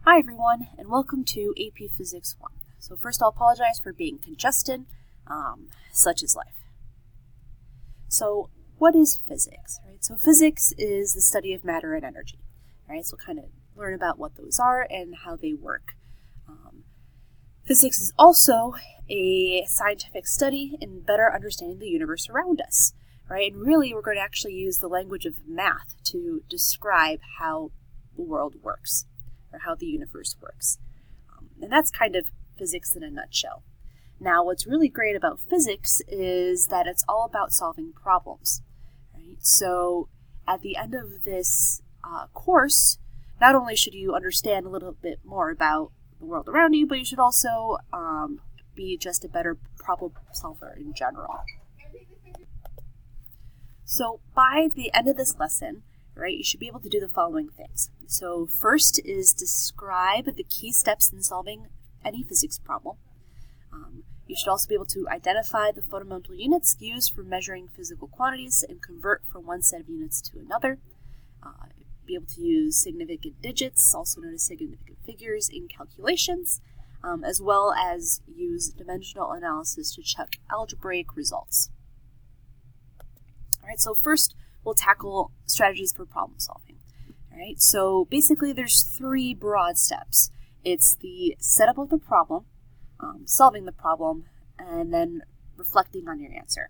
Hi everyone, and welcome to AP Physics 1. So first I'll apologize for being congested, such is life. So what is physics, right? So physics is the study of matter and energy, right? So kind of learn about what those are and how they work. Physics is also a scientific study in better understanding the universe around us, right? And really we're going to actually use the language of math to describe how the world works, or how the universe works. And that's kind of physics in a nutshell. Now, what's really great about physics is that it's all about solving problems, right? So at the end of this course, not only should you understand a little bit more about the world around you, but you should also be just a better problem solver in general. So by the end of this lesson, right, you should be able to do the following things. So first is describe the key steps in solving any physics problem. You should also be able to identify the fundamental units used for measuring physical quantities and convert from one set of units to another. Be able to use significant digits, also known as significant figures, in calculations, as well as use dimensional analysis to check algebraic results. All right, so first we'll tackle strategies for problem solving. All right, so basically there's three broad steps. It's the setup of the problem, solving the problem, and then reflecting on your answer.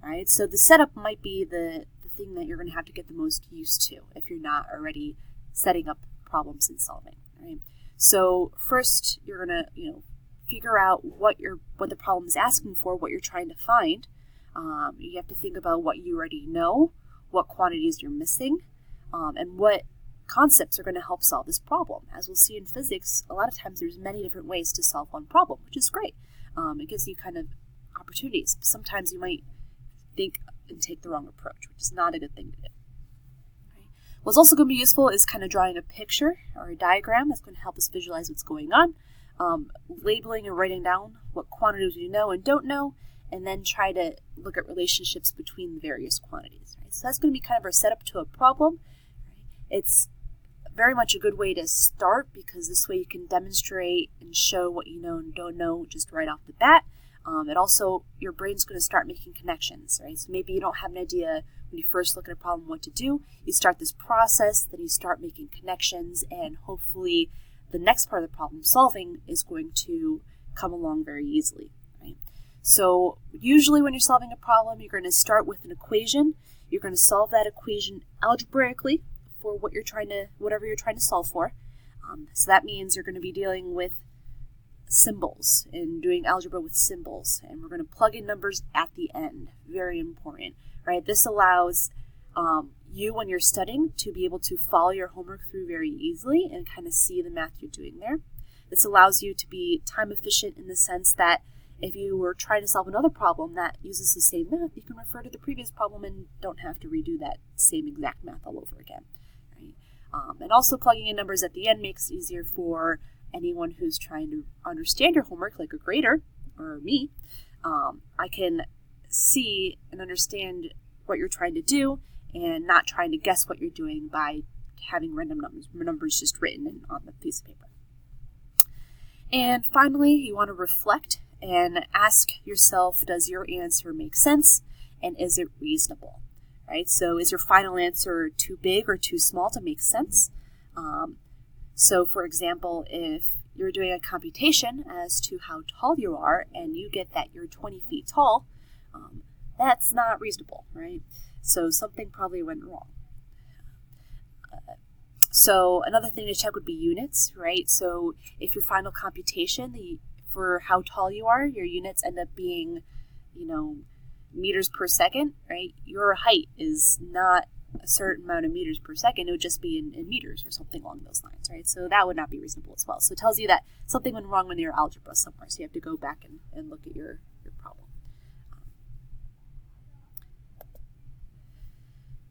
All right, so the setup might be the thing that you're going to have to get the most used to if you're not already setting up problems and solving. Right? So first you're going to figure out what the problem is asking for, what you're trying to find. You have to think about what you already know, what quantities you're missing, and what concepts are going to help solve this problem. As we'll see in physics, a lot of times there's many different ways to solve one problem, which is great. It gives you kind of opportunities. Sometimes you might think and take the wrong approach, which is not a good thing to do. Right? What's also going to be useful is kind of drawing a picture or a diagram that's going to help us visualize what's going on, labeling and writing down what quantities you know and don't know, and then try to look at relationships between the various quantities. Right? So that's going to be kind of our setup to a problem. Right? It's very much a good way to start because this way you can demonstrate and show what you know and don't know just right off the bat. And also, your brain's going to start making connections, right? So maybe you don't have an idea when you first look at a problem what to do. You start this process, then you start making connections, and hopefully the next part of the problem solving is going to come along very easily, right? So usually when you're solving a problem, you're going to start with an equation. You're going to solve that equation algebraically for whatever you're trying to solve for. So that means you're going to be dealing with symbols and doing algebra with symbols, and we're going to plug in numbers at the end. Very important, right? This allows you, when you're studying, to be able to follow your homework through very easily and kind of see the math you're doing there. This allows you to be time efficient in the sense that if you were trying to solve another problem that uses the same math, you can refer to the previous problem and don't have to redo that same exact math all over again. Right? And also plugging in numbers at the end makes it easier for anyone who's trying to understand your homework, like a grader or me. I can see and understand what you're trying to do and not trying to guess what you're doing by having random numbers just written on the piece of paper. And finally, you want to reflect and ask yourself, does your answer make sense and is it reasonable? Right? So is your final answer too big or too small to make sense? So for example, if you're doing a computation as to how tall you are and you get that you're 20 feet tall, that's not reasonable, right? So something probably went wrong. So another thing to check would be units, right? So if your final computation, for how tall you are, your units end up being, meters per second, right? Your height is not a certain amount of meters per second. It would just be in meters or something along those lines, right? So that would not be reasonable as well. So it tells you that something went wrong in your algebra somewhere. So you have to go back and look at your problem.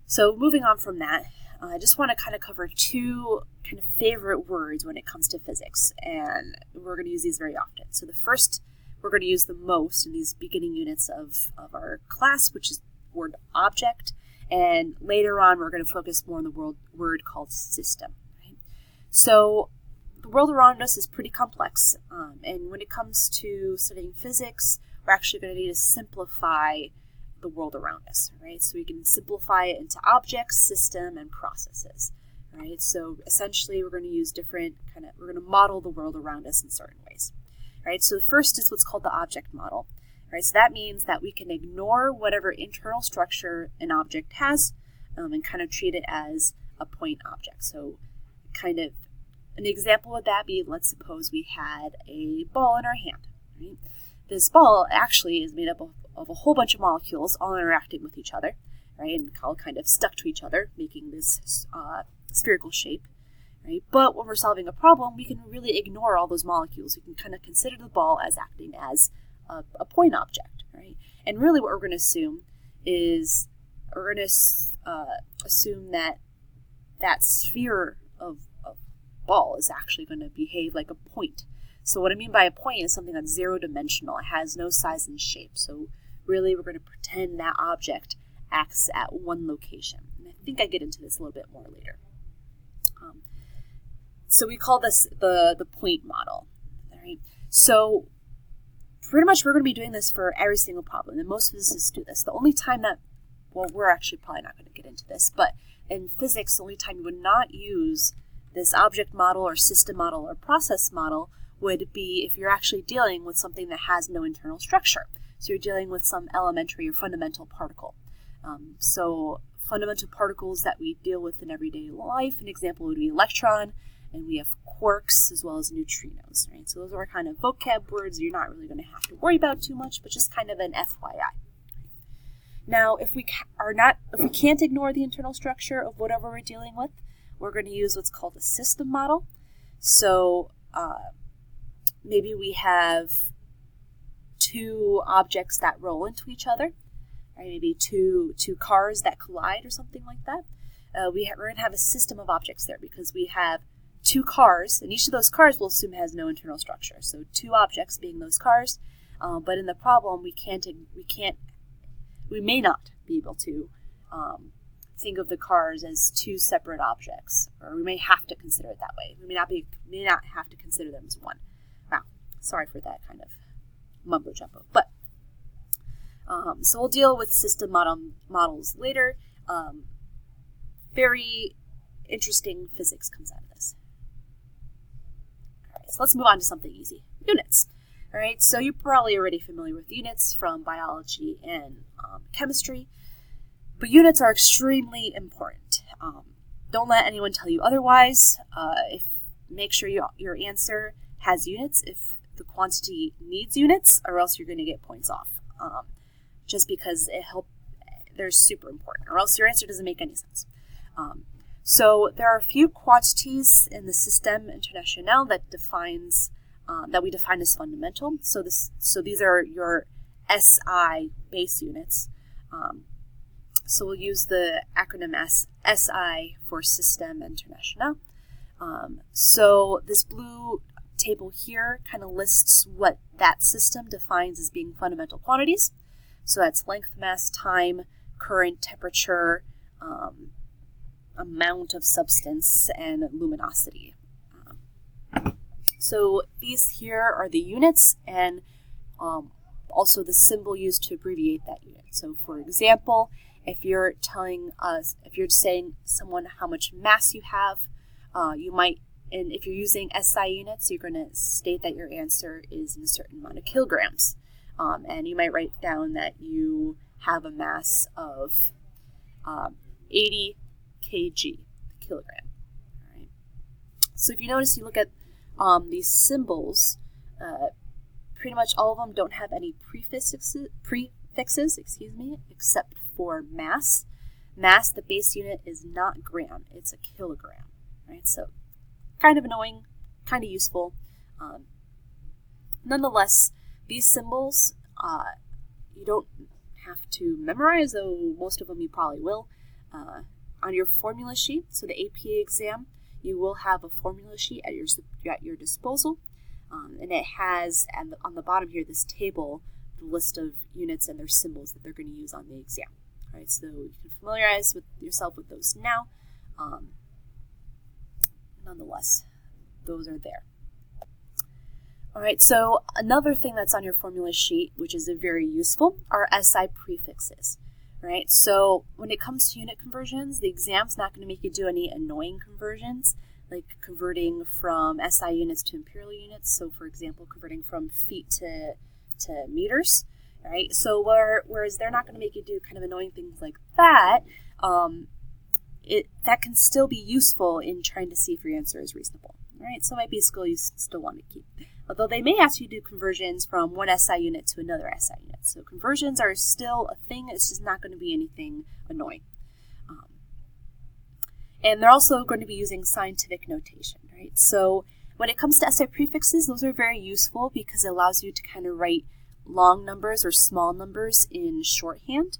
So moving on from that, I just want to kind of cover two kind of favorite words when it comes to physics, and we're going to use these very often. So the first we're going to use the most in these beginning units of our class, which is the word object, and later on we're going to focus more on the word called system. Right? So the world around us is pretty complex, and when it comes to studying physics, we're actually going to need to simplify the world around us, right? So we can simplify it into objects, system, and processes, right? So essentially, we're going to use we're going to model the world around us in certain ways, right? So the first is what's called the object model, right? So that means that we can ignore whatever internal structure an object has, and kind of treat it as a point object. So kind of an example would that be, let's suppose we had a ball in our hand, right? This ball actually is made up of a whole bunch of molecules all interacting with each other, right? And all kind of stuck to each other, making this spherical shape, right? But when we're solving a problem, we can really ignore all those molecules. We can kind of consider the ball as acting as a point object, right? And really what we're going to assume is assume that that sphere of ball is actually going to behave like a point. So what I mean by a point is something that's zero-dimensional. It has no size and shape. So really we're going to pretend that object acts at one location. And I think I get into this a little bit more later. So we call this the point model. All right. So pretty much we're going to be doing this for every single problem, and most physicists do this. The only time that, well, we're actually probably not going to get into this, but in physics, the only time you would not use this object model or system model or process model would be if you're actually dealing with something that has no internal structure. So you're dealing with some elementary or fundamental particle. So fundamental particles that we deal with in everyday life, an example would be electron, and we have quarks as well as neutrinos, right? So those are kind of vocab words you're not really going to have to worry about too much, but just kind of an FYI. Now, if we can't ignore the internal structure of whatever we're dealing with, we're going to use what's called a system model. So maybe we have two objects that roll into each other, right? Maybe two cars that collide or something like that. We're going to have a system of objects there because we have two cars, and each of those cars we'll assume has no internal structure. So two objects being those cars, but in the problem we may not be able to think of the cars as two separate objects, or we may have to consider it that way. We may not have to consider them as one. Wow, sorry for that kind of mumbo jumbo. But so we'll deal with system models later. Very interesting physics comes out of this. All right, so let's move on to something easy. Units. All right, so you're probably already familiar with units from biology and chemistry, but units are extremely important. Don't let anyone tell you otherwise. Make sure your answer has units if the quantity needs units, or else you're going to get points off. Just because they're super important, or else your answer doesn't make any sense. So there are a few quantities in the Système International that we define as fundamental. So these are your SI base units. So we'll use the acronym SI for Système International. So this blue table here kind of lists what that system defines as being fundamental quantities. So that's length, mass, time, current, temperature, amount of substance, and luminosity. So these here are the units, and also the symbol used to abbreviate that unit. So for example, if you're saying someone how much mass you have, you might, and if you're using SI units, you're going to state that your answer is in a certain amount of kilograms. And you might write down that you have a mass of 80 kg, kilogram. All right. So if you notice, you look at these symbols, pretty much all of them don't have any prefixes, except for mass. Mass, the base unit, is not gram, it's a kilogram, right? So kind of annoying, kind of useful. Nonetheless, these symbols, you don't have to memorize, though most of them you probably will. On your formula sheet, so the APA exam, you will have a formula sheet at your disposal, and it has, on the bottom here, this table, the list of units and their symbols that they're going to use on the exam. All right, so you can familiarize yourself with those now. Nonetheless, those are there. All right, so another thing that's on your formula sheet, which is very useful, are SI prefixes. Right, so when it comes to unit conversions, the exam's not going to make you do any annoying conversions, like converting from SI units to imperial units. So, for example, converting from feet to meters. Right, so whereas they're not going to make you do kind of annoying things like that, that can still be useful in trying to see if your answer is reasonable. Right, so it might be a skill you still want to keep. Although they may ask you to do conversions from one SI unit to another SI unit. So conversions are still a thing. It's just not going to be anything annoying. And they're also going to be using scientific notation, right? So when it comes to SI prefixes, those are very useful because it allows you to kind of write long numbers or small numbers in shorthand,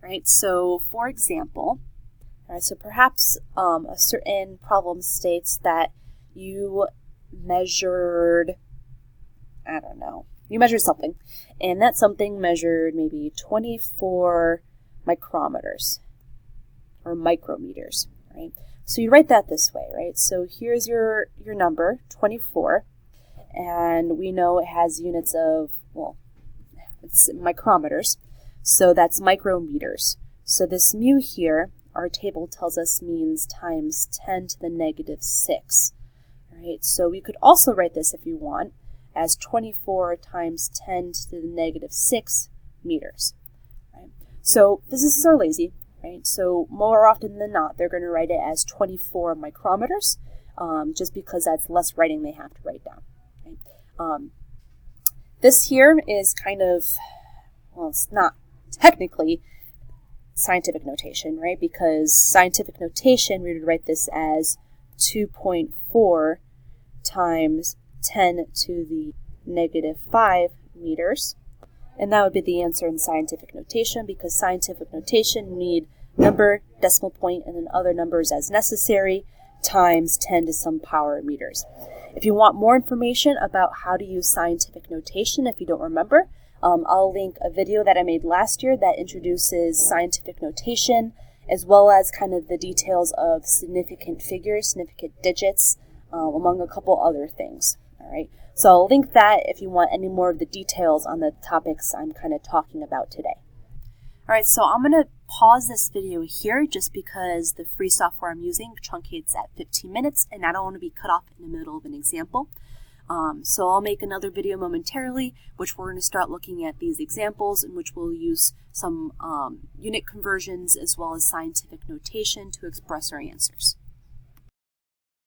right? So for example, so perhaps a certain problem states that you measured, I don't know, you measured something, and that something measured maybe 24 micrometers or micrometers, right? So you write that this way, right? So here's your number, 24, and we know it has units of, well, it's micrometers, so that's micrometers. So this mu here, our table tells us means times 10 to the negative 6, right? So we could also write this, if you want, as 24 times 10 to the negative 6 meters. Right? So physicists are lazy, right? So more often than not, they're going to write it as 24 micrometers, just because that's less writing they have to write down. Right? This here is kind of, well, it's not technically scientific notation, right? Because scientific notation, we would write this as 2.4 times 10 to the negative 5 meters. And that would be the answer in scientific notation, because scientific notation need number, decimal point, and then other numbers as necessary, times 10 to some power meters. If you want more information about how to use scientific notation, if you don't remember, I'll link a video that I made last year that introduces scientific notation, as well as kind of the details of significant figures, significant digits, among a couple other things. All right, so I'll link that if you want any more of the details on the topics I'm kind of talking about today. All right, so I'm going to pause this video here just because the free software I'm using truncates at 15 minutes, and I don't want to be cut off in the middle of an example. So I'll make another video momentarily, which we're going to start looking at these examples, in which we'll use some unit conversions as well as scientific notation to express our answers.